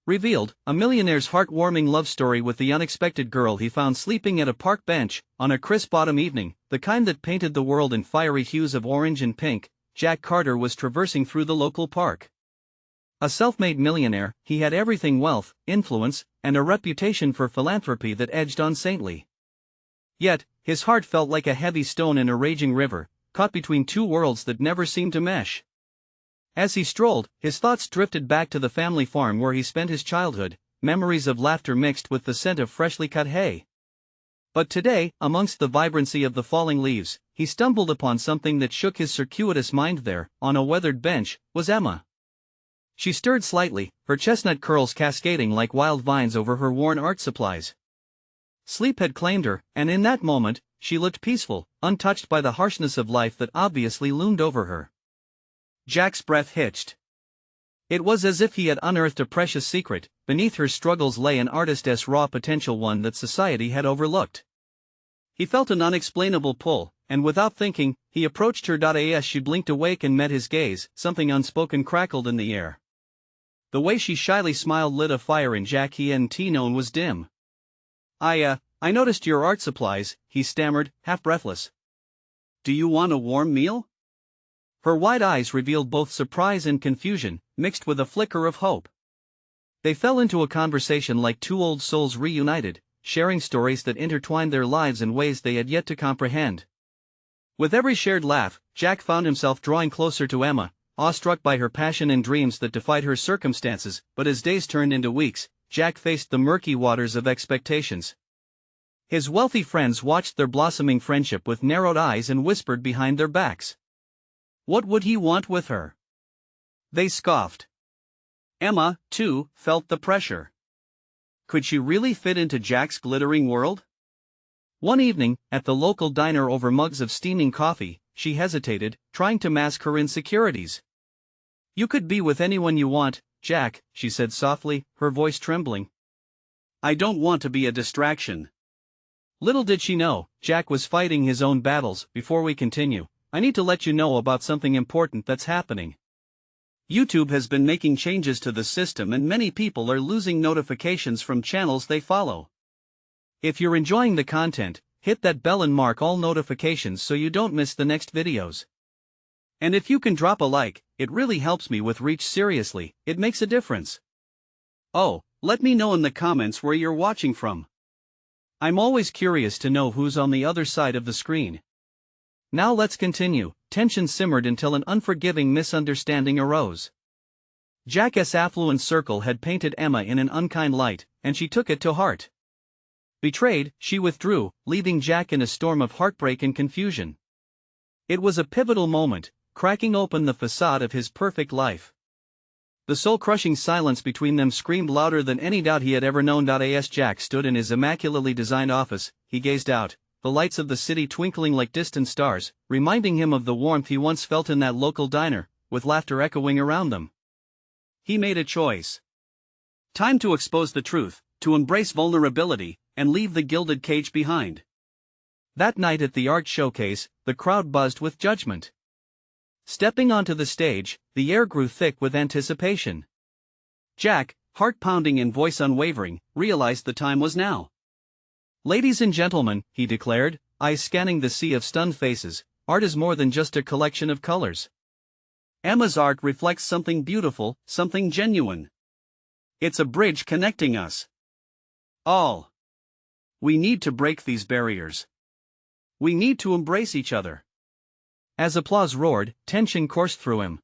Revealed, a millionaire's heartwarming love story with the unexpected girl he found sleeping at a park bench, on a crisp autumn evening, the kind that painted the world in fiery hues of orange and pink. Jack Carter was traversing through the local park. A self-made millionaire, he had everything: wealth, influence, and a reputation for philanthropy that edged unsaintly. Yet, his heart felt like a heavy stone in a raging river, caught between two worlds that never seemed to mesh. As he strolled, his thoughts drifted back to the family farm where he spent his childhood, memories of laughter mixed with the scent of freshly cut hay. But today, amongst the vibrancy of the falling leaves, he stumbled upon something that shook his circuitous mind. There, on a weathered bench, was Emma. She stirred slightly, her chestnut curls cascading like wild vines over her worn art supplies. Sleep had claimed her, and in that moment, she looked peaceful, untouched by the harshness of life that obviously loomed over her. Jack's breath hitched. It was as if he had unearthed a precious secret. Beneath her struggles lay an artist's raw potential, one that society had overlooked. He felt an unexplainable pull, and without thinking, he approached her. As she blinked awake and met his gaze, something unspoken crackled in the air. The way she shyly smiled lit a fire in Jack. He hadn't known was dim. I noticed your art supplies," he stammered, half breathless. "Do you want a warm meal?" Her wide eyes revealed both surprise and confusion, mixed with a flicker of hope. They fell into a conversation like two old souls reunited, sharing stories that intertwined their lives in ways they had yet to comprehend. With every shared laugh, Jack found himself drawing closer to Emma, awestruck by her passion and dreams that defied her circumstances. But as days turned into weeks, Jack faced the murky waters of expectations. His wealthy friends watched their blossoming friendship with narrowed eyes and whispered behind their backs. What would he want with her? They scoffed. Emma, too, felt the pressure. Could she really fit into Jack's glittering world? One evening, at the local diner over mugs of steaming coffee, she hesitated, trying to mask her insecurities. "You could be with anyone you want, Jack," she said softly, her voice trembling. "I don't want to be a distraction." Little did she know, Jack was fighting his own battles. Before we continue, I need to let you know about something important that's happening. YouTube has been making changes to the system and many people are losing notifications from channels they follow. If you're enjoying the content, hit that bell and mark all notifications so you don't miss the next videos. And if you can drop a like, it really helps me with reach. Seriously, it makes a difference. Oh, let me know in the comments where you're watching from. I'm always curious to know who's on the other side of the screen. Now let's continue. Tension simmered until an unforgiving misunderstanding arose. Jack's affluent circle had painted Emma in an unkind light, and she took it to heart. Betrayed, she withdrew, leaving Jack in a storm of heartbreak and confusion. It was a pivotal moment, cracking open the facade of his perfect life. The soul-crushing silence between them screamed louder than any doubt he had ever known. As Jack stood in his immaculately designed office, he gazed out, the lights of the city twinkling like distant stars, reminding him of the warmth he once felt in that local diner, with laughter echoing around them. He made a choice. Time to expose the truth, to embrace vulnerability, and leave the gilded cage behind. That night at the art showcase, the crowd buzzed with judgment. Stepping onto the stage, the air grew thick with anticipation. Jack, heart pounding and voice unwavering, realized the time was now. "Ladies and gentlemen," he declared, eyes scanning the sea of stunned faces, "art is more than just a collection of colors. Emma's art reflects something beautiful, something genuine. It's a bridge connecting us all. We need to break these barriers. We need to embrace each other." As applause roared, tension coursed through him.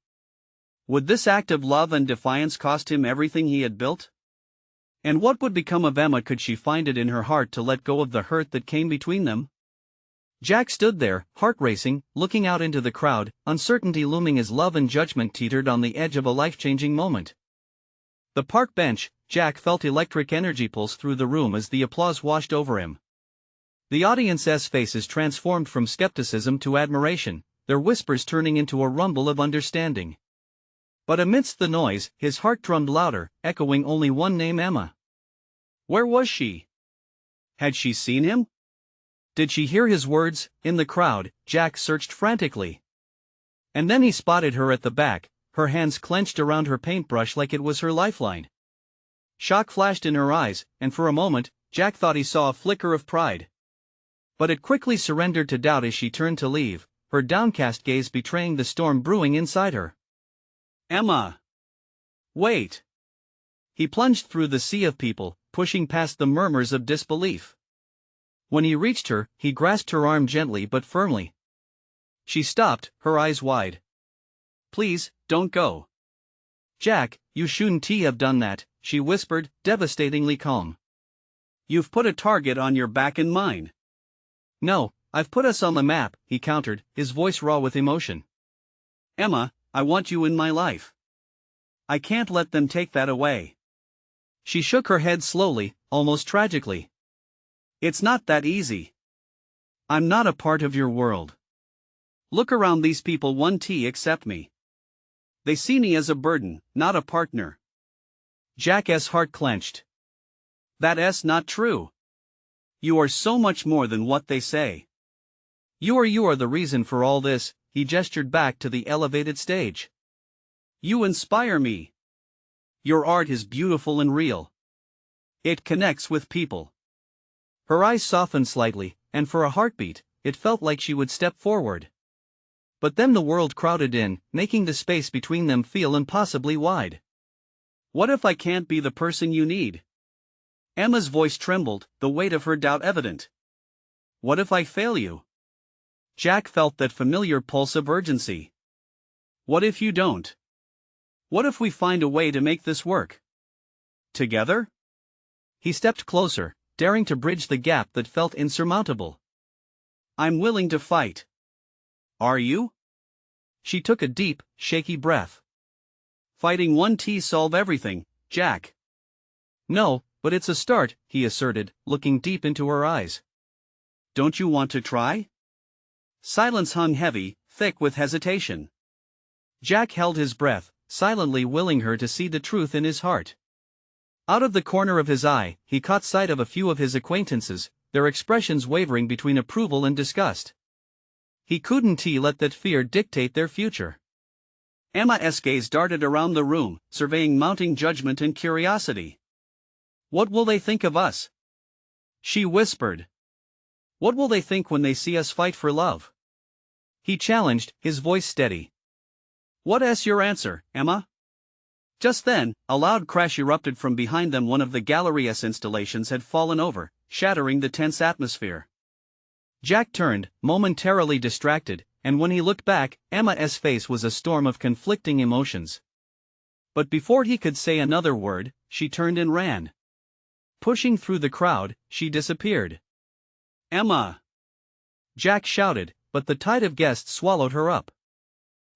Would this act of love and defiance cost him everything he had built? And what would become of Emma could she find it in her heart to let go of the hurt that came between them? Jack stood there, heart racing, looking out into the crowd, uncertainty looming as love and judgment teetered on the edge of a life-changing moment. The park bench, Jack felt electric energy pulse through the room as the applause washed over him. The audience's faces transformed from skepticism to admiration, their whispers turning into a rumble of understanding. But amidst the noise, his heart drummed louder, echoing only one name: Emma. Where was she? Had she seen him? Did she hear his words? In the crowd, Jack searched frantically. And then he spotted her at the back, her hands clenched around her paintbrush like it was her lifeline. Shock flashed in her eyes, and for a moment, Jack thought he saw a flicker of pride. But it quickly surrendered to doubt as she turned to leave, her downcast gaze betraying the storm brewing inside her. "Emma! Wait!" He plunged through the sea of people, pushing past the murmurs of disbelief. When he reached her, he grasped her arm gently but firmly. She stopped, her eyes wide. "Please, don't go." "Jack, you shouldn't have done that," she whispered, devastatingly calm. "You've put a target on your back and mine." "No, I've put us on the map," he countered, his voice raw with emotion. "Emma, I want you in my life. I can't let them take that away." She shook her head slowly, almost tragically. "It's not that easy. I'm not a part of your world. Look around, these people won't accept me. They see me as a burden, not a partner." Jack's heart clenched. "That's not true. You are so much more than what they say. You are the reason for all this," he gestured back to the elevated stage. "You inspire me. Your art is beautiful and real. It connects with people." Her eyes softened slightly, and for a heartbeat, it felt like she would step forward. But then the world crowded in, making the space between them feel impossibly wide. "What if I can't be the person you need?" Emma's voice trembled, the weight of her doubt evident. "What if I fail you?" Jack felt that familiar pulse of urgency. "What if you don't? What if we find a way to make this work? Together?" He stepped closer, daring to bridge the gap that felt insurmountable. "I'm willing to fight." "Are you?" She took a deep, shaky breath. "Fighting won't solve everything, Jack." "No, but it's a start," he asserted, looking deep into her eyes. "Don't you want to try?" Silence hung heavy, thick with hesitation. Jack held his breath, silently willing her to see the truth in his heart. Out of the corner of his eye, he caught sight of a few of his acquaintances, their expressions wavering between approval and disgust. He couldn't let that fear dictate their future. Emma's gaze darted around the room, surveying mounting judgment and curiosity. "What will they think of us?" she whispered. "What will they think when they see us fight for love?" He challenged, his voice steady. "What's your answer, Emma?" Just then, a loud crash erupted from behind them. One of the gallery's installations had fallen over, shattering the tense atmosphere. Jack turned, momentarily distracted, and when he looked back, Emma's face was a storm of conflicting emotions. But before he could say another word, she turned and ran. Pushing through the crowd, she disappeared. "Emma!" Jack shouted, but the tide of guests swallowed her up.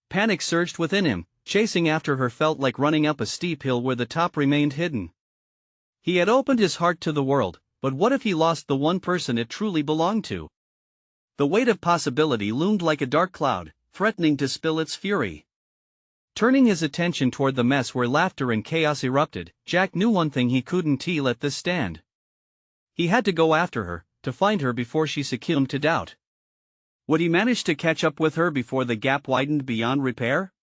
Panic surged within him. Chasing after her felt like running up a steep hill where the top remained hidden. He had opened his heart to the world, but what if he lost the one person it truly belonged to? The weight of possibility loomed like a dark cloud, threatening to spill its fury. Turning his attention toward the mess where laughter and chaos erupted, Jack knew one thing: he couldn't let this stand. He had to go after her, to find her before she succumbed to doubt. Would he manage to catch up with her before the gap widened beyond repair?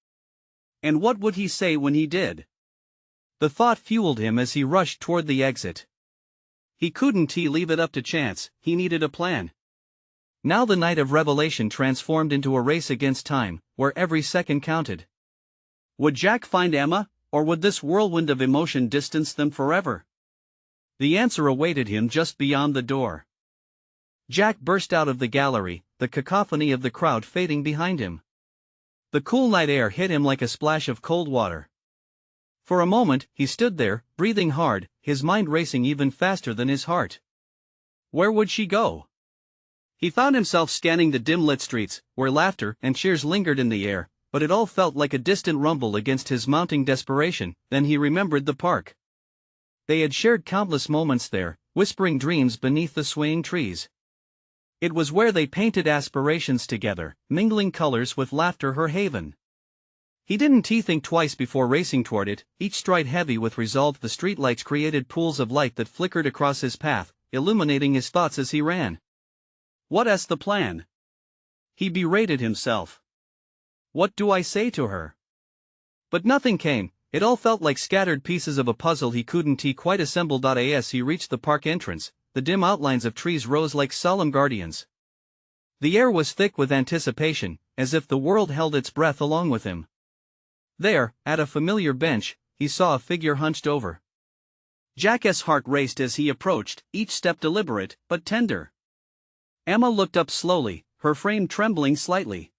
And what would he say when he did? The thought fueled him as he rushed toward the exit. He couldn't leave it up to chance, he needed a plan. Now the night of revelation transformed into a race against time, where every second counted. Would Jack find Emma, or would this whirlwind of emotion distance them forever? The answer awaited him just beyond the door. Jack burst out of the gallery, the cacophony of the crowd fading behind him. The cool night air hit him like a splash of cold water. For a moment, he stood there, breathing hard, his mind racing even faster than his heart. Where would she go? He found himself scanning the dim-lit streets, where laughter and cheers lingered in the air, but it all felt like a distant rumble against his mounting desperation. Then he remembered the park. They had shared countless moments there, whispering dreams beneath the swaying trees. It was where they painted aspirations together, mingling colors with laughter, her haven. He didn't think twice before racing toward it, each stride heavy with resolve. The streetlights created pools of light that flickered across his path, illuminating his thoughts as he ran. What's the plan? He berated himself. What do I say to her? But nothing came, It all felt like scattered pieces of a puzzle he couldn't quite assemble. As he reached the park entrance, the dim outlines of trees rose like solemn guardians. The air was thick with anticipation, as if the world held its breath along with him. There, at a familiar bench, he saw a figure hunched over. Jack's heart raced as he approached, each step deliberate, but tender. Emma looked up slowly, her frame trembling slightly.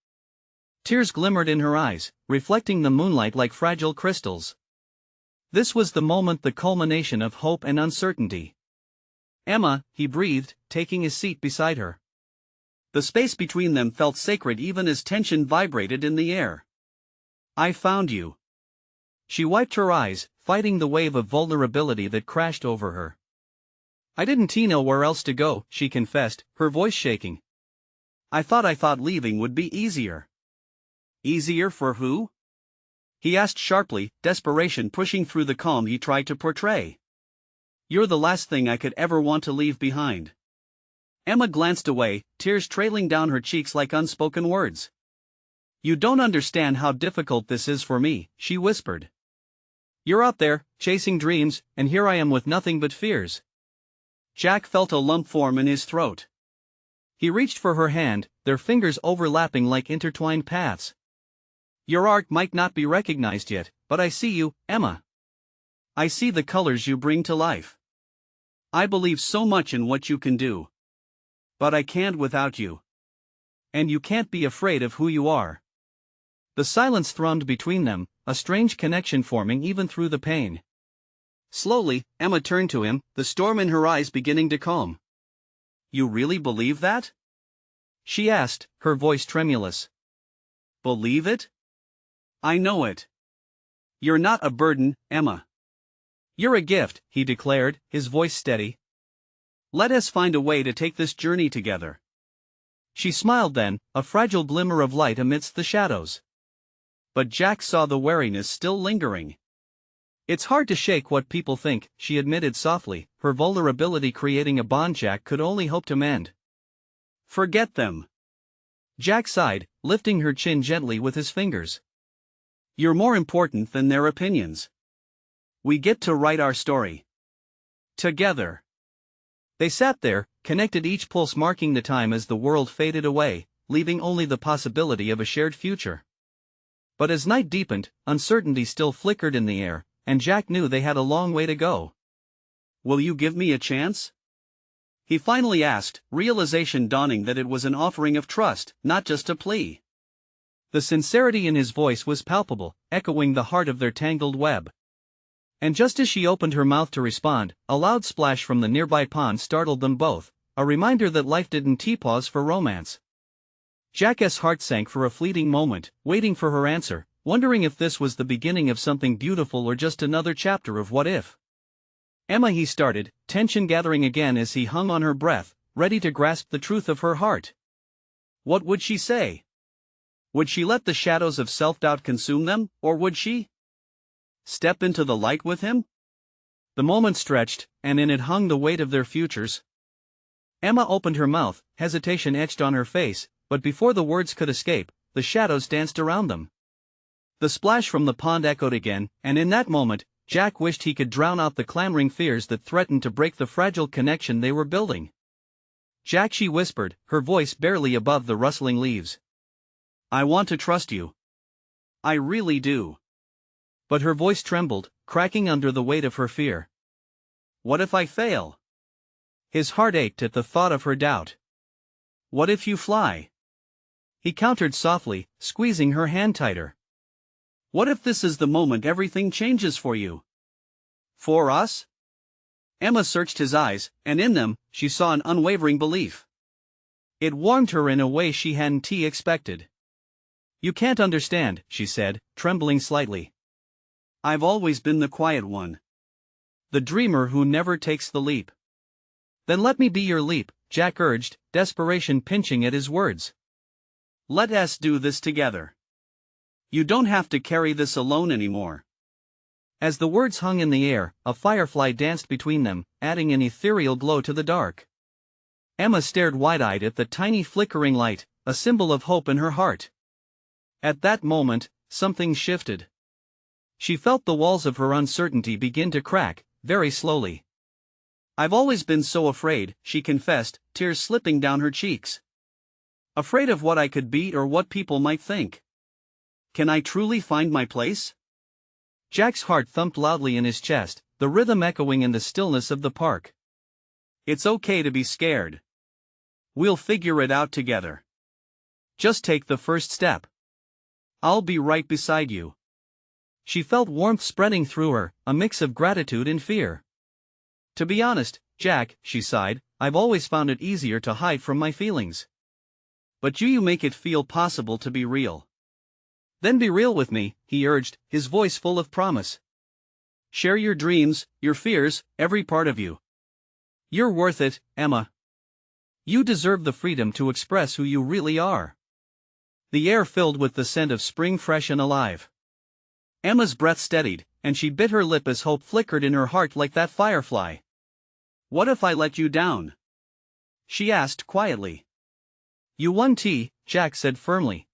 Tears glimmered in her eyes, reflecting the moonlight like fragile crystals. This was the moment, the culmination of hope and uncertainty. "Emma," he breathed, taking his seat beside her. The space between them felt sacred even as tension vibrated in the air. "I found you." She wiped her eyes, fighting the wave of vulnerability that crashed over her. "I didn't know where else to go," she confessed, her voice shaking. I thought leaving would be easier." "Easier for who?" he asked sharply, desperation pushing through the calm he tried to portray. "You're the last thing I could ever want to leave behind." Emma glanced away, tears trailing down her cheeks like unspoken words. "You don't understand how difficult this is for me," she whispered. "You're out there, chasing dreams, and here I am with nothing but fears." Jack felt a lump form in his throat. He reached for her hand, their fingers overlapping like intertwined paths. "Your art might not be recognized yet, but I see you, Emma. I see the colors you bring to life. I believe so much in what you can do. But I can't without you. And you can't be afraid of who you are." The silence thrummed between them, a strange connection forming even through the pain. Slowly, Emma turned to him, the storm in her eyes beginning to calm. "You really believe that?" she asked, her voice tremulous. "Believe it? I know it. You're not a burden, Emma. You're a gift," he declared, his voice steady. "Let us find a way to take this journey together." She smiled then, a fragile glimmer of light amidst the shadows. But Jack saw the wariness still lingering. "It's hard to shake what people think," she admitted softly, her vulnerability creating a bond Jack could only hope to mend. "Forget them." Jack sighed, lifting her chin gently with his fingers. "You're more important than their opinions. We get to write our story. Together." They sat there, connected, each pulse marking the time as the world faded away, leaving only the possibility of a shared future. But as night deepened, uncertainty still flickered in the air, and Jack knew they had a long way to go. "Will you give me a chance?" he finally asked, realization dawning that it was an offering of trust, not just a plea. The sincerity in his voice was palpable, echoing the heart of their tangled web. And just as she opened her mouth to respond, a loud splash from the nearby pond startled them both, a reminder that life didn't pause for romance. Jack's heart sank for a fleeting moment, waiting for her answer, wondering if this was the beginning of something beautiful or just another chapter of what if. "Emma," he started, tension gathering again as he hung on her breath, ready to grasp the truth of her heart. What would she say? Would she let the shadows of self-doubt consume them, or would she step into the light with him? The moment stretched, and in it hung the weight of their futures. Emma opened her mouth, hesitation etched on her face, but before the words could escape, the shadows danced around them. The splash from the pond echoed again, and in that moment, Jack wished he could drown out the clamoring fears that threatened to break the fragile connection they were building. "Jack," she whispered, her voice barely above the rustling leaves. "I want to trust you. I really do." But her voice trembled, cracking under the weight of her fear. "What if I fail?" His heart ached at the thought of her doubt. "What if you fly?" he countered softly, squeezing her hand tighter. "What if this is the moment everything changes for you? For us?" Emma searched his eyes, and in them, she saw an unwavering belief. It warmed her in a way she hadn't expected. "You can't understand," she said, trembling slightly. "I've always been the quiet one. The dreamer who never takes the leap." "Then let me be your leap," Jack urged, desperation pinching at his words. "Let us do this together. You don't have to carry this alone anymore." As the words hung in the air, a firefly danced between them, adding an ethereal glow to the dark. Emma stared wide-eyed at the tiny flickering light, a symbol of hope in her heart. At that moment, something shifted. She felt the walls of her uncertainty begin to crack, very slowly. "I've always been so afraid," she confessed, tears slipping down her cheeks. "Afraid of what I could be or what people might think. Can I truly find my place?" Jack's heart thumped loudly in his chest, the rhythm echoing in the stillness of the park. "It's okay to be scared. We'll figure it out together. Just take the first step. I'll be right beside you." She felt warmth spreading through her, a mix of gratitude and fear. "To be honest, Jack," she sighed, "I've always found it easier to hide from my feelings. But you make it feel possible to be real." "Then be real with me," he urged, his voice full of promise. "Share your dreams, your fears, every part of you. You're worth it, Emma. You deserve the freedom to express who you really are." The air filled with the scent of spring, fresh and alive. Emma's breath steadied, and she bit her lip as hope flickered in her heart like that firefly. "What if I let you down?" she asked quietly. "You won, Jack said firmly.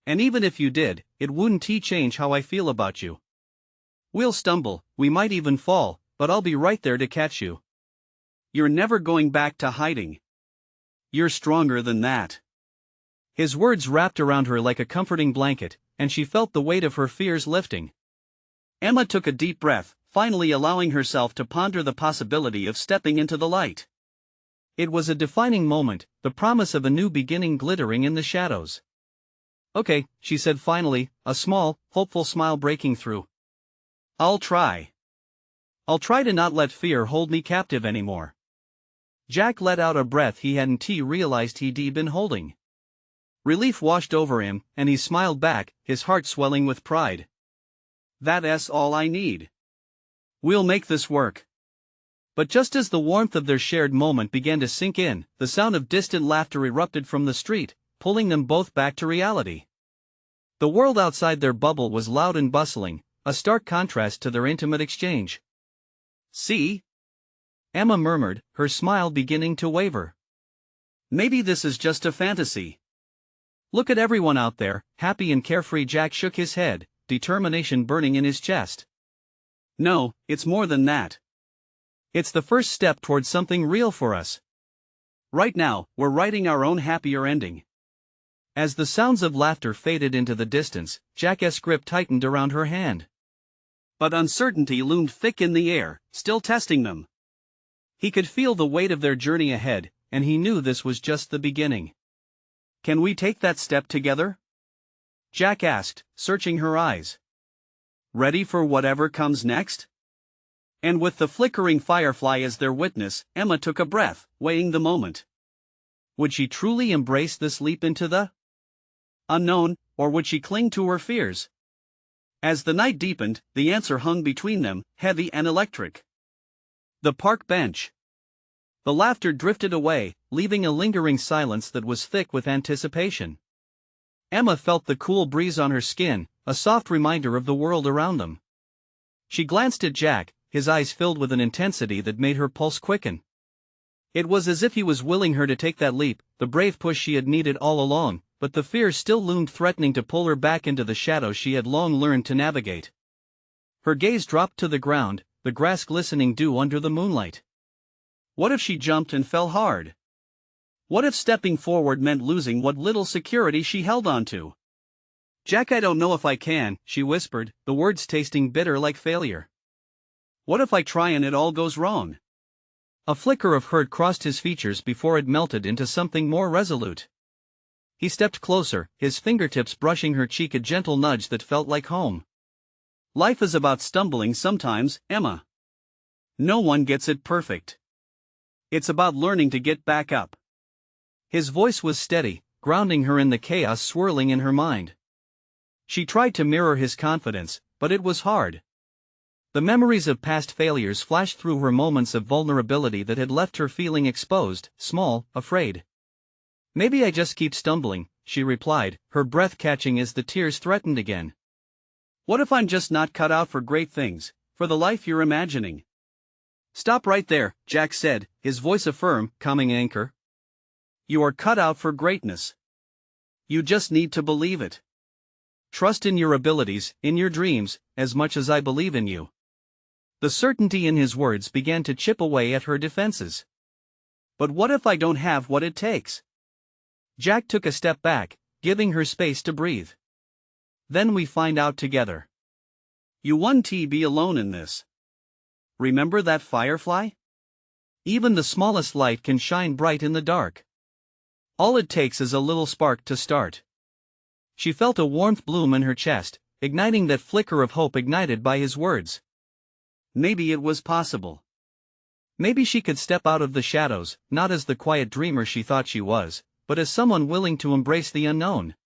"And even if you did, it wouldn't change how I feel about you. We'll stumble, we might even fall, but I'll be right there to catch you. You're never going back to hiding. You're stronger than that." His words wrapped around her like a comforting blanket, and she felt the weight of her fears lifting. Emma took a deep breath, finally allowing herself to ponder the possibility of stepping into the light. It was a defining moment, the promise of a new beginning glittering in the shadows. "Okay," she said finally, a small, hopeful smile breaking through. I'll try to not let fear hold me captive anymore." Jack let out a breath he hadn't realized he'd been holding. Relief washed over him, and he smiled back, his heart swelling with pride. "That's all I need. We'll make this work." But just as the warmth of their shared moment began to sink in, the sound of distant laughter erupted from the street, pulling them both back to reality. The world outside their bubble was loud and bustling, a stark contrast to their intimate exchange. "See?" Emma murmured, her smile beginning to waver. "Maybe this is just a fantasy. Look at everyone out there, happy and carefree." Jack shook his head, determination burning in his chest. "No, it's more than that. It's the first step towards something real for us. Right now, we're writing our own happier ending." As the sounds of laughter faded into the distance, Jack's grip tightened around her hand. But uncertainty loomed thick in the air, still testing them. He could feel the weight of their journey ahead, and he knew this was just the beginning. "Can we take that step together?" Jack asked, searching her eyes. "Ready for whatever comes next?" And with the flickering firefly as their witness, Emma took a breath, weighing the moment. Would she truly embrace this leap into the unknown, or would she cling to her fears? As the night deepened, the answer hung between them, heavy and electric. The park bench. The laughter drifted away, leaving a lingering silence that was thick with anticipation. Emma felt the cool breeze on her skin, a soft reminder of the world around them. She glanced at Jack, his eyes filled with an intensity that made her pulse quicken. It was as if he was willing her to take that leap, the brave push she had needed all along, but the fear still loomed threatening to pull her back into the shadows she had long learned to navigate. Her gaze dropped to the ground, the grass glistening dew under the moonlight. What if she jumped and fell hard? What if stepping forward meant losing what little security she held onto? "Jack, I don't know if I can," she whispered, the words tasting bitter like failure. "What if I try and it all goes wrong?" A flicker of hurt crossed his features before it melted into something more resolute. He stepped closer, his fingertips brushing her cheek, a gentle nudge that felt like home. "Life is about stumbling sometimes, Emma. No one gets it perfect. It's about learning to get back up." His voice was steady, grounding her in the chaos swirling in her mind. She tried to mirror his confidence, but it was hard. The memories of past failures flashed through her, moments of vulnerability that had left her feeling exposed, small, afraid. "Maybe I just keep stumbling," she replied, her breath catching as the tears threatened again. "What if I'm just not cut out for great things, for the life you're imagining?" "Stop right there," Jack said, his voice a firm, calming anchor. "You are cut out for greatness. You just need to believe it." Trust in your abilities, in your dreams, as much as I believe in you." The certainty in his words began to chip away at her defenses. "But what if I don't have what it takes?" Jack took a step back, giving her space to breathe. "Then we find out together. You won't be alone in this. Remember that firefly? Even the smallest light can shine bright in the dark. All it takes is a little spark to start." She felt a warmth bloom in her chest, igniting that flicker of hope ignited by his words. Maybe it was possible. Maybe she could step out of the shadows, not as the quiet dreamer she thought she was, but as someone willing to embrace the unknown.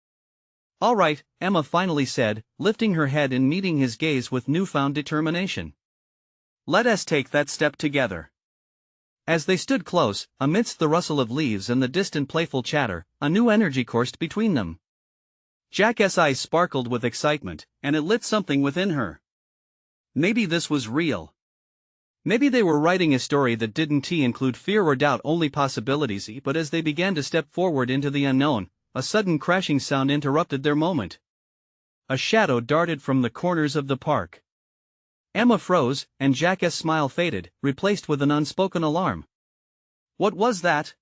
"All right," Emma finally said, lifting her head and meeting his gaze with newfound determination. "Let us take that step together." As they stood close, amidst the rustle of leaves and the distant playful chatter, a new energy coursed between them. Jack's eyes sparkled with excitement, and it lit something within her. Maybe this was real. Maybe they were writing a story that didn't include fear or doubt, only possibilities. But as they began to step forward into the unknown, a sudden crashing sound interrupted their moment. A shadow darted from the corners of the park. Emma froze, and Jack's smile faded, replaced with an unspoken alarm. "What was that?"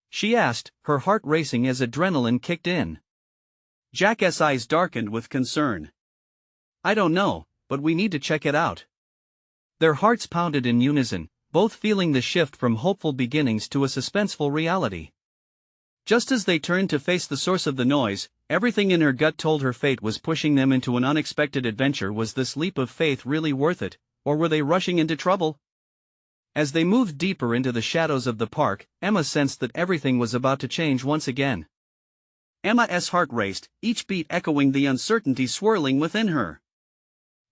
she asked, her heart racing as adrenaline kicked in. Jack's eyes darkened with concern. "I don't know, but we need to check it out." Their hearts pounded in unison, both feeling the shift from hopeful beginnings to a suspenseful reality. Just as they turned to face the source of the noise, everything in her gut told her fate was pushing them into an unexpected adventure. Was this leap of faith really worth it, or were they rushing into trouble? As they moved deeper into the shadows of the park, Emma sensed that everything was about to change once again. Emma's heart raced, each beat echoing the uncertainty swirling within her.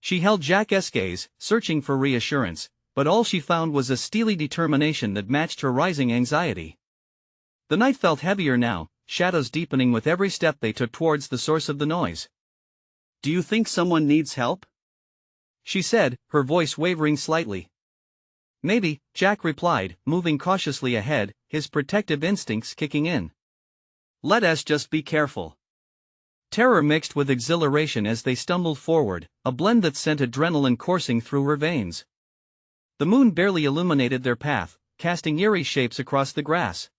She held Jack's gaze, searching for reassurance, but all she found was a steely determination that matched her rising anxiety. The night felt heavier now, shadows deepening with every step they took towards the source of the noise. "Do you think someone needs help?" she said, her voice wavering slightly. "Maybe," Jack replied, moving cautiously ahead, his protective instincts kicking in. "Let us just be careful." Terror mixed with exhilaration as they stumbled forward, a blend that sent adrenaline coursing through her veins. The moon barely illuminated their path, casting eerie shapes across the grass.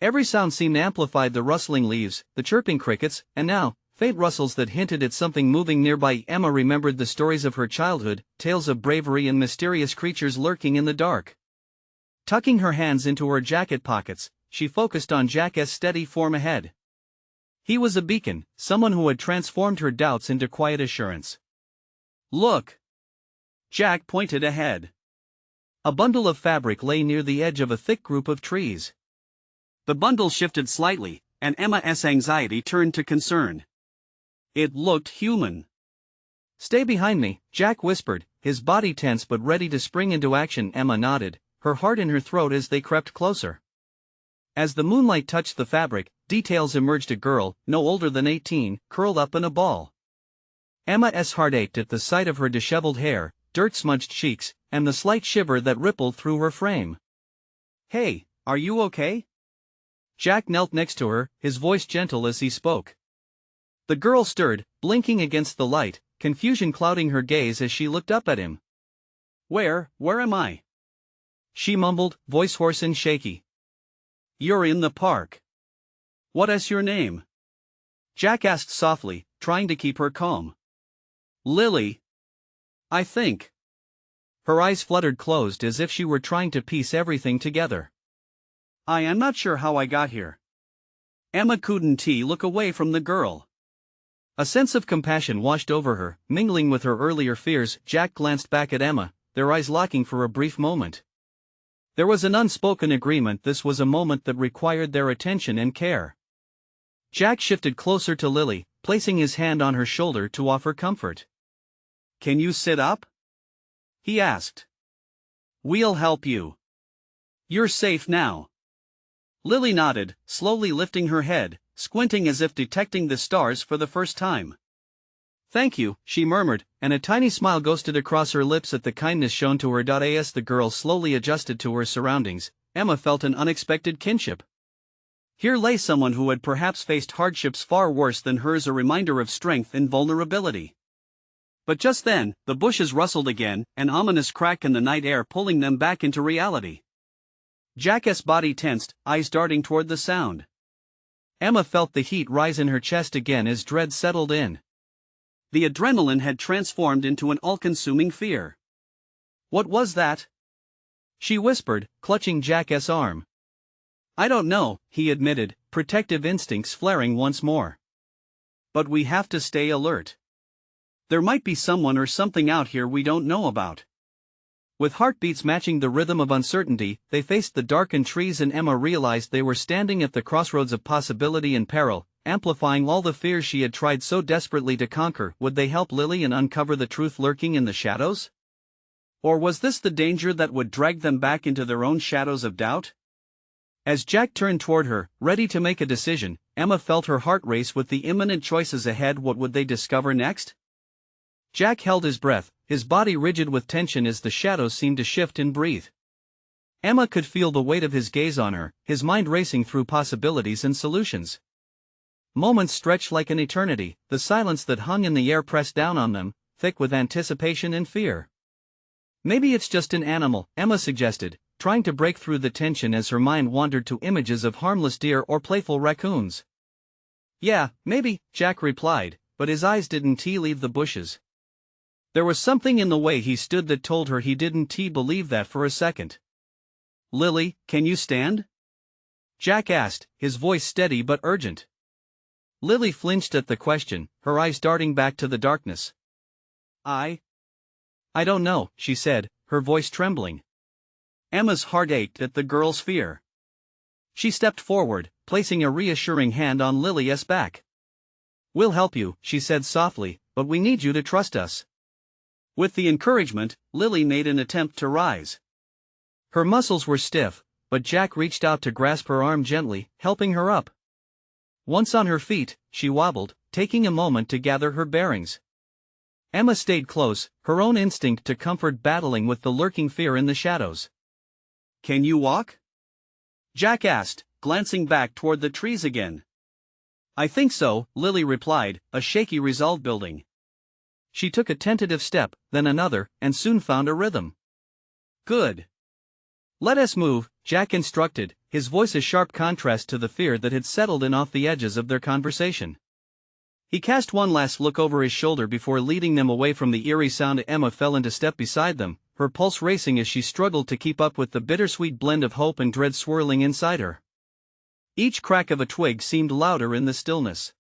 Every sound seemed amplified: the rustling leaves, the chirping crickets, and now, faint rustles that hinted at something moving nearby. Emma remembered the stories of her childhood, tales of bravery and mysterious creatures lurking in the dark. Tucking her hands into her jacket pockets, she focused on Jack's steady form ahead. He was a beacon, someone who had transformed her doubts into quiet assurance. "Look!" Jack pointed ahead. A bundle of fabric lay near the edge of a thick group of trees. The bundle shifted slightly, and Emma's anxiety turned to concern. It looked human. "Stay behind me," Jack whispered, his body tense but ready to spring into action. Emma nodded, her heart in her throat as they crept closer. As the moonlight touched the fabric, details emerged: a girl, no older than 18, curled up in a ball. Emma's heart ached at the sight of her disheveled hair, dirt-smudged cheeks, and the slight shiver that rippled through her frame. "Hey, are you okay?" Jack knelt next to her, his voice gentle as he spoke. The girl stirred, blinking against the light, confusion clouding her gaze as she looked up at him. Where am I?" she mumbled, voice hoarse and shaky. "You're in the park. What is your name?" Jack asked softly, trying to keep her calm. "Lily. I think." Her eyes fluttered closed as if she were trying to piece everything together. "I am not sure how I got here." Emma couldn't look away from the girl. A sense of compassion washed over her, mingling with her earlier fears. Jack glanced back at Emma, their eyes locking for a brief moment. There was an unspoken agreement: this was a moment that required their attention and care. Jack shifted closer to Lily, placing his hand on her shoulder to offer comfort. "Can you sit up?" he asked. "We'll help you. You're safe now." Lily nodded, slowly lifting her head, squinting as if detecting the stars for the first time. "Thank you," she murmured, and a tiny smile ghosted across her lips at the kindness shown to her. As the girl slowly adjusted to her surroundings, Emma felt an unexpected kinship. Here lay someone who had perhaps faced hardships far worse than hers, a reminder of strength and vulnerability. But just then, the bushes rustled again, an ominous crack in the night air pulling them back into reality. Jack's body tensed, eyes darting toward the sound. Emma felt the heat rise in her chest again as dread settled in. The adrenaline had transformed into an all-consuming fear. What was that? She whispered, clutching Jack's arm. I don't know, he admitted, protective instincts flaring once more. But we have to stay alert. There might be someone or something out here we don't know about. With heartbeats matching the rhythm of uncertainty, they faced the darkened trees, and Emma realized they were standing at the crossroads of possibility and peril, amplifying all the fears she had tried so desperately to conquer. Would they help Lily and uncover the truth lurking in the shadows? Or was this the danger that would drag them back into their own shadows of doubt? As Jack turned toward her, ready to make a decision, Emma felt her heart race with the imminent choices ahead. What would they discover next? Jack held his breath, his body rigid with tension as the shadows seemed to shift and breathe. Emma could feel the weight of his gaze on her, his mind racing through possibilities and solutions. Moments stretched like an eternity, the silence that hung in the air pressed down on them, thick with anticipation and fear. Maybe it's just an animal, Emma suggested, trying to break through the tension as her mind wandered to images of harmless deer or playful raccoons. Yeah, maybe, Jack replied, but his eyes didn't leave the bushes. There was something in the way he stood that told her he didn't believe that for a second. Lily, can you stand? Jack asked, his voice steady but urgent. Lily flinched at the question, her eyes darting back to the darkness. I don't know, she said, her voice trembling. Emma's heart ached at the girl's fear. She stepped forward, placing a reassuring hand on Lily's back. We'll help you, she said softly, but we need you to trust us. With the encouragement, Lily made an attempt to rise. Her muscles were stiff, but Jack reached out to grasp her arm gently, helping her up. Once on her feet, she wobbled, taking a moment to gather her bearings. Emma stayed close, her own instinct to comfort battling with the lurking fear in the shadows. Can you walk? Jack asked, glancing back toward the trees again. I think so, Lily replied, a shaky resolve building. She took a tentative step, then another, and soon found a rhythm. Good. Let us move, Jack instructed, his voice a sharp contrast to the fear that had settled in off the edges of their conversation. He cast one last look over his shoulder before leading them away from the eerie sound. Emma fell into step beside them, her pulse racing as she struggled to keep up with the bittersweet blend of hope and dread swirling inside her. Each crack of a twig seemed louder in the stillness.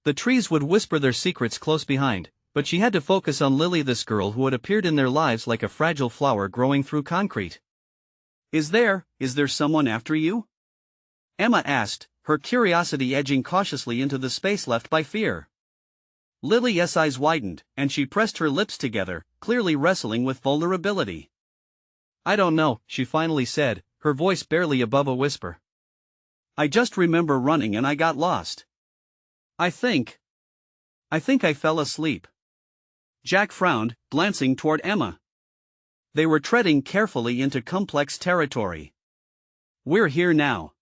The trees would whisper their secrets close behind, but she had to focus on Lily, this girl who had appeared in their lives like a fragile flower growing through concrete. Is there someone after you? Emma asked, her curiosity edging cautiously into the space left by fear. Lily's eyes widened, and she pressed her lips together, clearly wrestling with vulnerability. I don't know, she finally said, her voice barely above a whisper. I just remember running and I got lost. I think I fell asleep. Jack frowned, glancing toward Emma. They were treading carefully into complex territory. We're here now.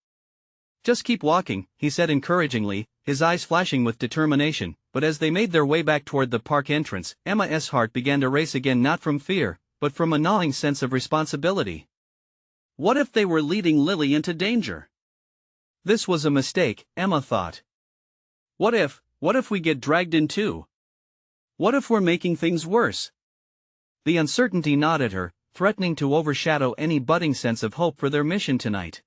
Just keep walking, he said encouragingly, his eyes flashing with determination, but as they made their way back toward the park entrance, Emma's heart began to race again, not from fear, but from a gnawing sense of responsibility. What if they were leading Lily into danger? This was a mistake, Emma thought. What if we get dragged in too? What if we're making things worse? The uncertainty gnawed at her, threatening to overshadow any budding sense of hope for their mission tonight.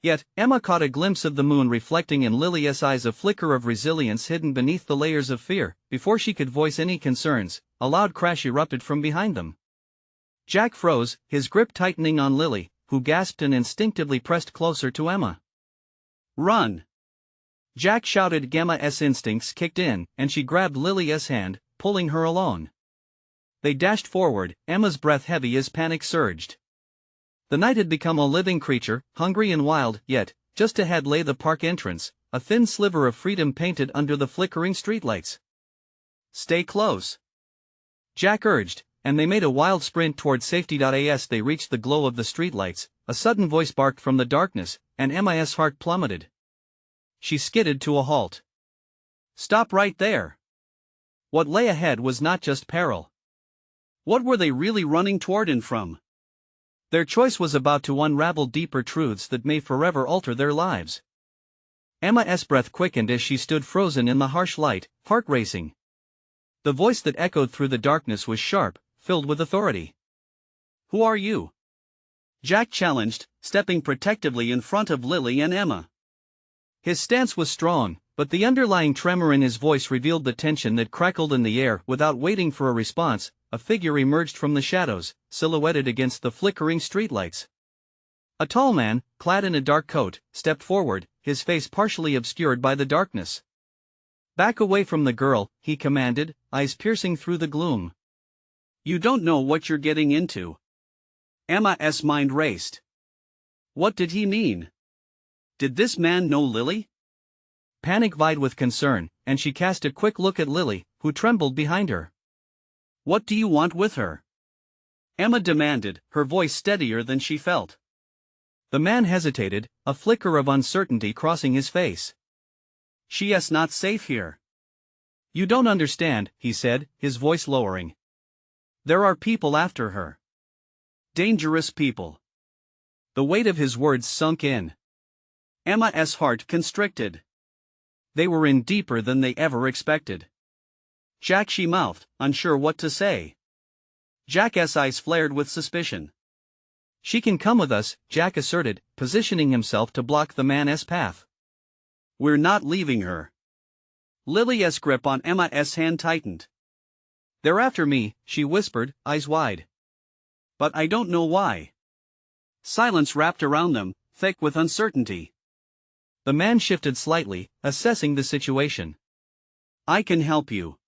Yet, Emma caught a glimpse of the moon reflecting in Lily's eyes, a flicker of resilience hidden beneath the layers of fear. Before she could voice any concerns, a loud crash erupted from behind them. Jack froze, his grip tightening on Lily, who gasped and instinctively pressed closer to Emma. Run! Jack shouted. Emma's instincts kicked in, and she grabbed Lily's hand, pulling her along. They dashed forward, Emma's breath heavy as panic surged. The night had become a living creature, hungry and wild, yet, just ahead lay the park entrance, a thin sliver of freedom painted under the flickering streetlights. Stay close, Jack urged, and they made a wild sprint toward safety. As they reached the glow of the streetlights, a sudden voice barked from the darkness, and Emma's heart plummeted. She skidded to a halt. Stop right there. What lay ahead was not just peril. What were they really running toward and from? Their choice was about to unravel deeper truths that may forever alter their lives. Emma's breath quickened as she stood frozen in the harsh light, heart racing. The voice that echoed through the darkness was sharp, filled with authority. Who are you? Jack challenged, stepping protectively in front of Lily and Emma. His stance was strong, but the underlying tremor in his voice revealed the tension that crackled in the air. Without waiting for a response, a figure emerged from the shadows, silhouetted against the flickering streetlights. A tall man, clad in a dark coat, stepped forward, his face partially obscured by the darkness. "Back away from the girl," he commanded, eyes piercing through the gloom. You don't know what you're getting into. Emma's mind raced. What did he mean? Did this man know Lily? Panic vied with concern, and she cast a quick look at Lily, who trembled behind her. What do you want with her? Emma demanded, her voice steadier than she felt. The man hesitated, a flicker of uncertainty crossing his face. She's not safe here. You don't understand, he said, his voice lowering. There are people after her. Dangerous people. The weight of his words sunk in. Emma's heart constricted. They were in deeper than they ever expected. Jack, she mouthed, unsure what to say. Jack's eyes flared with suspicion. She can come with us, Jack asserted, positioning himself to block the man's path. We're not leaving her. Lily's grip on Emma's hand tightened. They're after me, she whispered, eyes wide. But I don't know why. Silence wrapped around them, thick with uncertainty. The man shifted slightly, assessing the situation. I can help you.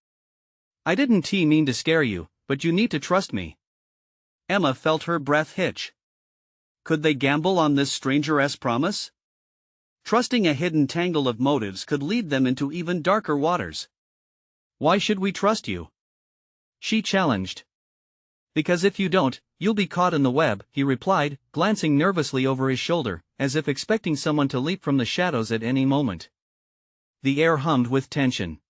I didn't mean to scare you, but you need to trust me. Emma felt her breath hitch. Could they gamble on this stranger's promise? Trusting a hidden tangle of motives could lead them into even darker waters. Why should we trust you? She challenged. Because if you don't, you'll be caught in the web, he replied, glancing nervously over his shoulder, as if expecting someone to leap from the shadows at any moment. The air hummed with tension.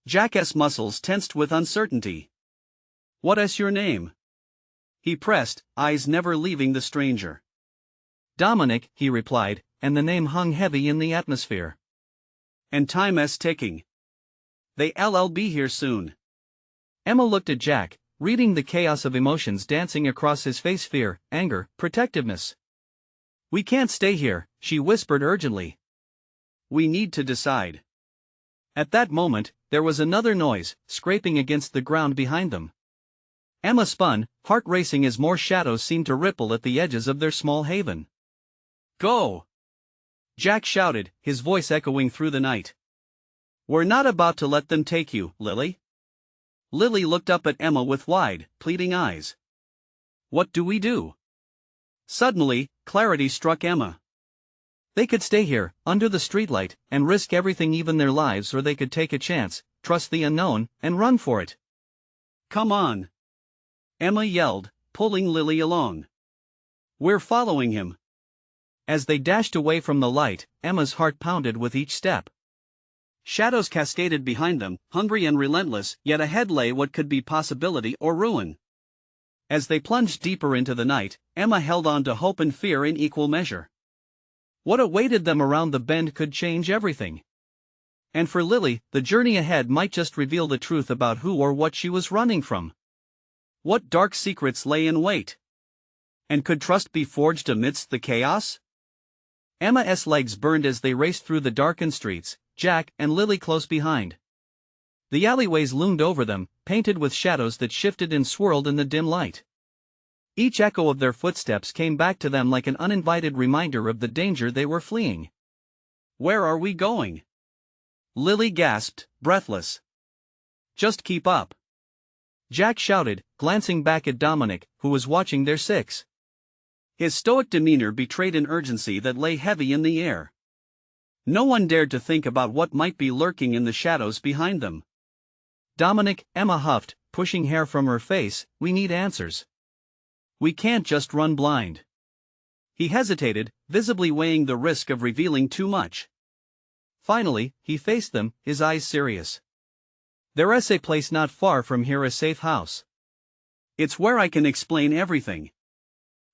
Jack's muscles tensed with uncertainty. What's your name? He pressed, eyes never leaving the stranger. Dominic, he replied, and the name hung heavy in the atmosphere. And time's ticking. They'll be here soon. Emma looked at Jack, reading the chaos of emotions dancing across his face: fear, anger, protectiveness. We can't stay here, she whispered urgently. We need to decide. At that moment, there was another noise, scraping against the ground behind them. Emma spun, heart racing as more shadows seemed to ripple at the edges of their small haven. Go! Jack shouted, his voice echoing through the night. We're not about to let them take you, Lily. Lily looked up at Emma with wide, pleading eyes. What do we do? Suddenly, clarity struck Emma. They could stay here, under the streetlight, and risk everything, even their lives, or they could take a chance, trust the unknown, and run for it. Come on! Emma yelled, pulling Lily along. We're following him. As they dashed away from the light, Emma's heart pounded with each step. Shadows cascaded behind them, hungry and relentless, yet ahead lay what could be possibility or ruin. As they plunged deeper into the night, Emma held on to hope and fear in equal measure. What awaited them around the bend could change everything. And for Lily, the journey ahead might just reveal the truth about who or what she was running from. What dark secrets lay in wait? And could trust be forged amidst the chaos? Emma's legs burned as they raced through the darkened streets, Jack and Lily close behind. The alleyways loomed over them, painted with shadows that shifted and swirled in the dim light. Each echo of their footsteps came back to them like an uninvited reminder of the danger they were fleeing. Where are we going? Lily gasped, breathless. Just keep up. Jack shouted, glancing back at Dominic, who was watching their six. His stoic demeanor betrayed an urgency that lay heavy in the air. No one dared to think about what might be lurking in the shadows behind them. Dominic, Emma huffed, pushing hair from her face, we need answers. We can't just run blind. He hesitated, visibly weighing the risk of revealing too much. Finally, he faced them, his eyes serious. "There's a place not far from here, a safe house. It's where I can explain everything.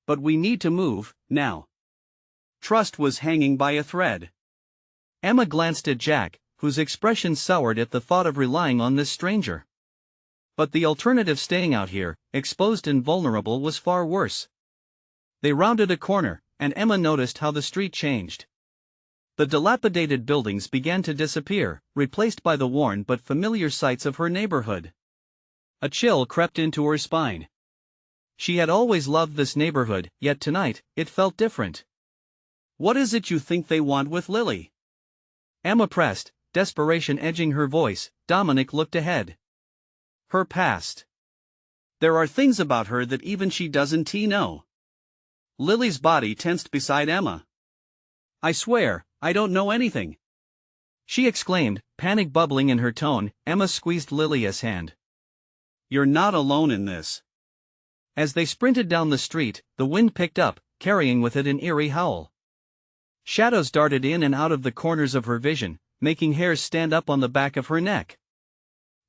But we need to move, now." Trust was hanging by a thread. Emma glanced at Jack, whose expression soured at the thought of relying on this stranger. But the alternative, staying out here, exposed and vulnerable, was far worse. They rounded a corner, and Emma noticed how the street changed. The dilapidated buildings began to disappear, replaced by the worn but familiar sights of her neighborhood. A chill crept into her spine. She had always loved this neighborhood, yet tonight, it felt different. "What is it you think they want with Lily?" Emma pressed, desperation edging her voice. Dominic looked ahead. "Her past. There are things about her that even she doesn't know." Lily's body tensed beside Emma. "I swear, I don't know anything," she exclaimed, panic bubbling in her tone. Emma squeezed Lily's hand. "You're not alone in this." As they sprinted down the street, the wind picked up, carrying with it an eerie howl. Shadows darted in and out of the corners of her vision, making hairs stand up on the back of her neck.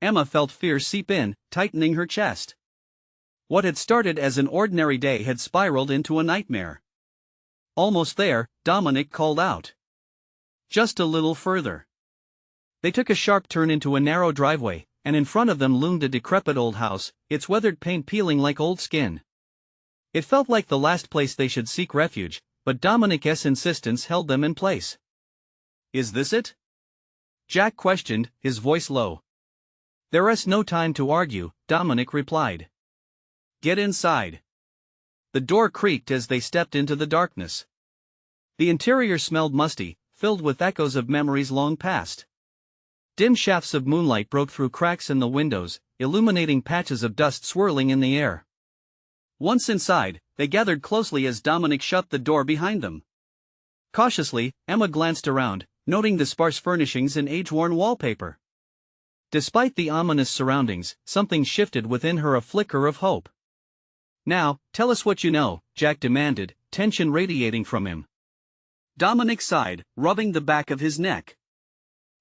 Emma felt fear seep in, tightening her chest. What had started as an ordinary day had spiraled into a nightmare. Almost there, Dominic called out. "Just a little further." They took a sharp turn into a narrow driveway, and in front of them loomed a decrepit old house, its weathered paint peeling like old skin. It felt like the last place they should seek refuge, but Dominic's insistence held them in place. "Is this it?" Jack questioned, his voice low. "There's no time to argue," Dominic replied. "Get inside." The door creaked as they stepped into the darkness. The interior smelled musty, filled with echoes of memories long past. Dim shafts of moonlight broke through cracks in the windows, illuminating patches of dust swirling in the air. Once inside, they gathered closely as Dominic shut the door behind them. Cautiously, Emma glanced around, noting the sparse furnishings and age-worn wallpaper. Despite the ominous surroundings, something shifted within her, a flicker of hope. "Now, tell us what you know," Jack demanded, tension radiating from him. Dominic sighed, rubbing the back of his neck.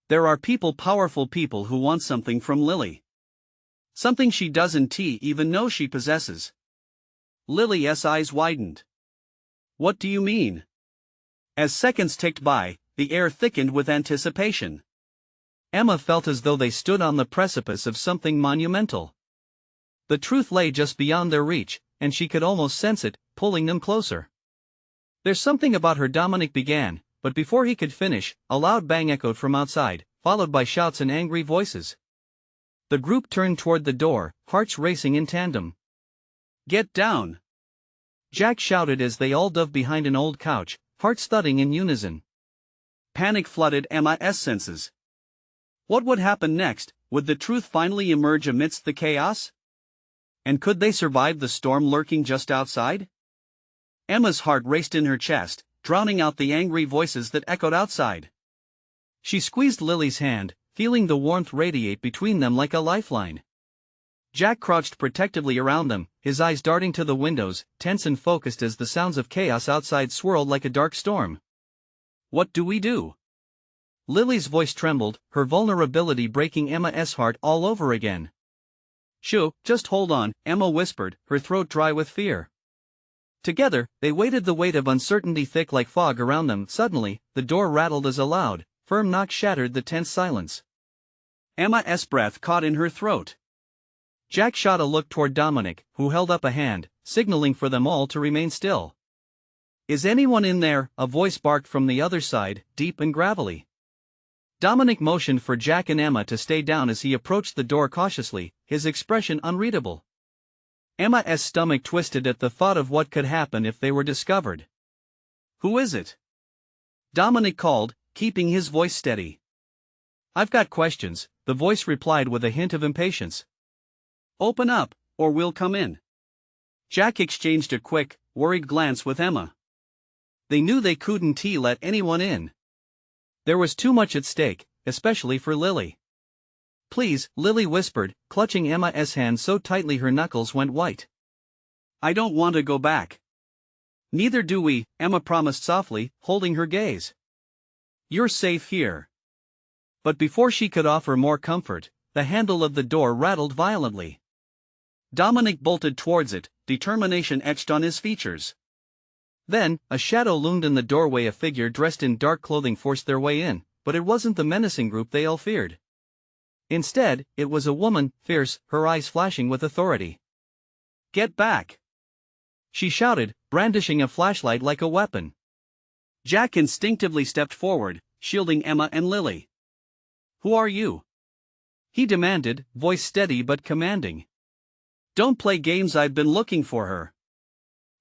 "There are people, powerful people, who want something from Lily. Something she doesn't even know she possesses." Lily's eyes widened. "What do you mean?" As seconds ticked by, the air thickened with anticipation. Emma felt as though they stood on the precipice of something monumental. The truth lay just beyond their reach, and she could almost sense it, pulling them closer. "There's something about her," Dominic began, but before he could finish, a loud bang echoed from outside, followed by shouts and angry voices. The group turned toward the door, hearts racing in tandem. "Get down!" Jack shouted as they all dove behind an old couch, hearts thudding in unison. Panic flooded Emma's senses. What would happen next? Would the truth finally emerge amidst the chaos? And could they survive the storm lurking just outside? Emma's heart raced in her chest, drowning out the angry voices that echoed outside. She squeezed Lily's hand, feeling the warmth radiate between them like a lifeline. Jack crouched protectively around them, his eyes darting to the windows, tense and focused as the sounds of chaos outside swirled like a dark storm. "What do we do?" Lily's voice trembled, her vulnerability breaking Emma's heart all over again. "Shoo, just hold on," Emma whispered, her throat dry with fear. Together, they weighted the weight of uncertainty thick like fog around them. Suddenly, the door rattled as a loud, firm knock shattered the tense silence. Emma's breath caught in her throat. Jack shot a look toward Dominic, who held up a hand, signaling for them all to remain still. "Is anyone in there?" a voice barked from the other side, deep and gravelly. Dominic motioned for Jack and Emma to stay down as he approached the door cautiously, his expression unreadable. Emma's stomach twisted at the thought of what could happen if they were discovered. "Who is it?" Dominic called, keeping his voice steady. "I've got questions," the voice replied with a hint of impatience. "Open up, or we'll come in." Jack exchanged a quick, worried glance with Emma. They knew they couldn't let anyone in. There was too much at stake, especially for Lily. "Please," Lily whispered, clutching Emma's hand so tightly her knuckles went white. "I don't want to go back." Neither do we, Emma promised softly, holding her gaze. You're safe here. But before she could offer more comfort, the handle of the door rattled violently. Dominic bolted towards it, determination etched on his features. Then, a shadow loomed in the doorway. A figure dressed in dark clothing forced their way in, but it wasn't the menacing group they all feared. Instead, it was a woman, fierce, her eyes flashing with authority. "Get back!" she shouted, brandishing a flashlight like a weapon. Jack instinctively stepped forward, shielding Emma and Lily. "Who are you?" he demanded, voice steady but commanding. "Don't play games. I've been looking for her."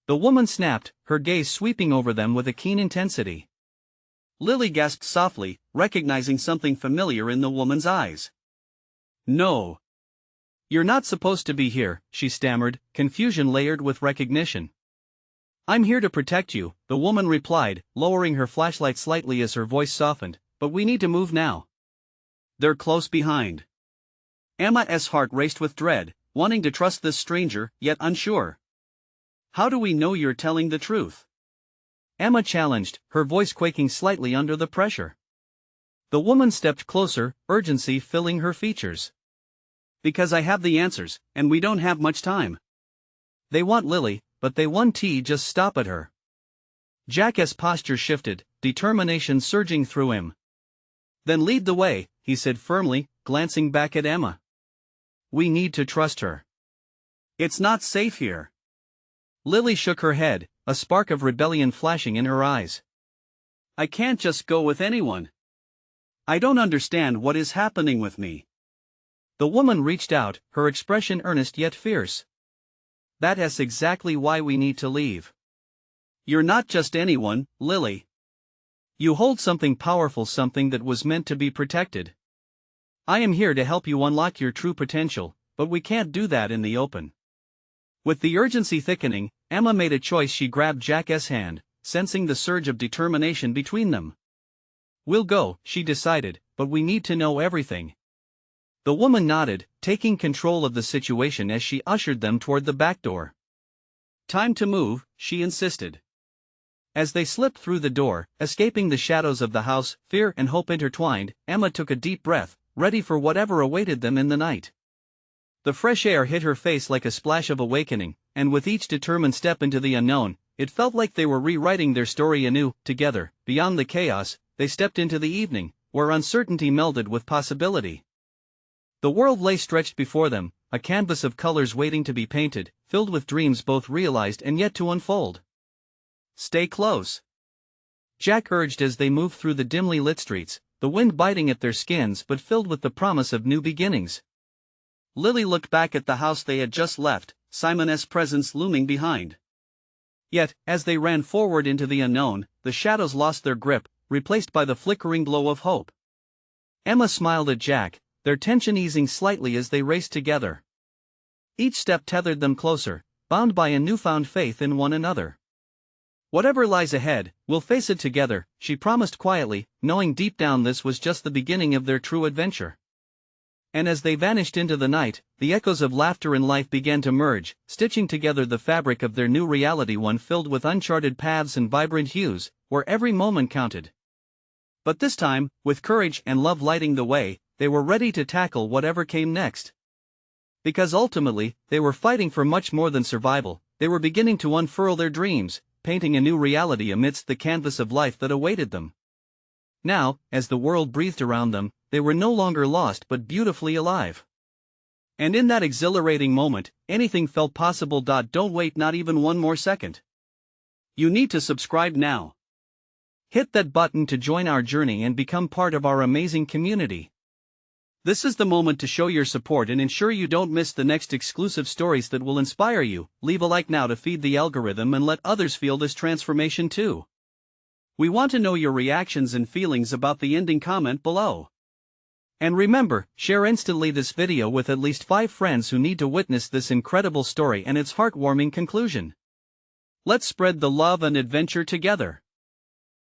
The woman snapped, her gaze sweeping over them with a keen intensity. Lily gasped softly, recognizing something familiar in the woman's eyes. "No. You're not supposed to be here," she stammered, confusion layered with recognition. "I'm here to protect you," the woman replied, lowering her flashlight slightly as her voice softened, "but we need to move now." "They're close behind." Emma's heart raced with dread, wanting to trust this stranger, yet unsure. "How do we know you're telling the truth?" Emma challenged, her voice quaking slightly under the pressure. The woman stepped closer, urgency filling her features. "Because I have the answers, and we don't have much time." "They want Lily, but they want just stop at her." Jack's posture shifted, determination surging through him. "Then lead the way," he said firmly, glancing back at Emma. "We need to trust her. It's not safe here." Lily shook her head, a spark of rebellion flashing in her eyes. "I can't just go with anyone. I don't understand what is happening with me." The woman reached out, her expression earnest yet fierce. "That's exactly why we need to leave. You're not just anyone, Lily. You hold something powerful, something that was meant to be protected. I am here to help you unlock your true potential, but we can't do that in the open." With the urgency thickening, Emma made a choice. She grabbed Jack's hand, sensing the surge of determination between them. "We'll go," she decided, "but we need to know everything." The woman nodded, taking control of the situation as she ushered them toward the back door. "Time to move," she insisted. As they slipped through the door, escaping the shadows of the house, fear and hope intertwined, Emma took a deep breath, ready for whatever awaited them in the night. The fresh air hit her face like a splash of awakening, and with each determined step into the unknown, it felt like they were rewriting their story anew. Together, beyond the chaos, they stepped into the evening, where uncertainty melded with possibility. The world lay stretched before them, a canvas of colors waiting to be painted, filled with dreams both realized and yet to unfold. "Stay close," Jack urged as they moved through the dimly lit streets, the wind biting at their skins but filled with the promise of new beginnings. Lily looked back at the house they had just left, Simon's presence looming behind. Yet, as they ran forward into the unknown, the shadows lost their grip, replaced by the flickering glow of hope. Emma smiled at Jack, their tension easing slightly as they raced together. Each step tethered them closer, bound by a newfound faith in one another. "Whatever lies ahead, we'll face it together," she promised quietly, knowing deep down this was just the beginning of their true adventure. And as they vanished into the night, the echoes of laughter and life began to merge, stitching together the fabric of their new reality, one filled with uncharted paths and vibrant hues, where every moment counted. But this time, with courage and love lighting the way, they were ready to tackle whatever came next. Because ultimately, they were fighting for much more than survival. They were beginning to unfurl their dreams, painting a new reality amidst the canvas of life that awaited them. Now, as the world breathed around them, they were no longer lost but beautifully alive. And in that exhilarating moment, anything felt possible. Don't wait not even one more second. You need to subscribe now. Hit that button to join our journey and become part of our amazing community. This is the moment to show your support and ensure you don't miss the next exclusive stories that will inspire you. Leave a like now to feed the algorithm and let others feel this transformation too. We want to know your reactions and feelings about the ending. Comment below. And remember, share instantly this video with at least 5 friends who need to witness this incredible story and its heartwarming conclusion. Let's spread the love and adventure together.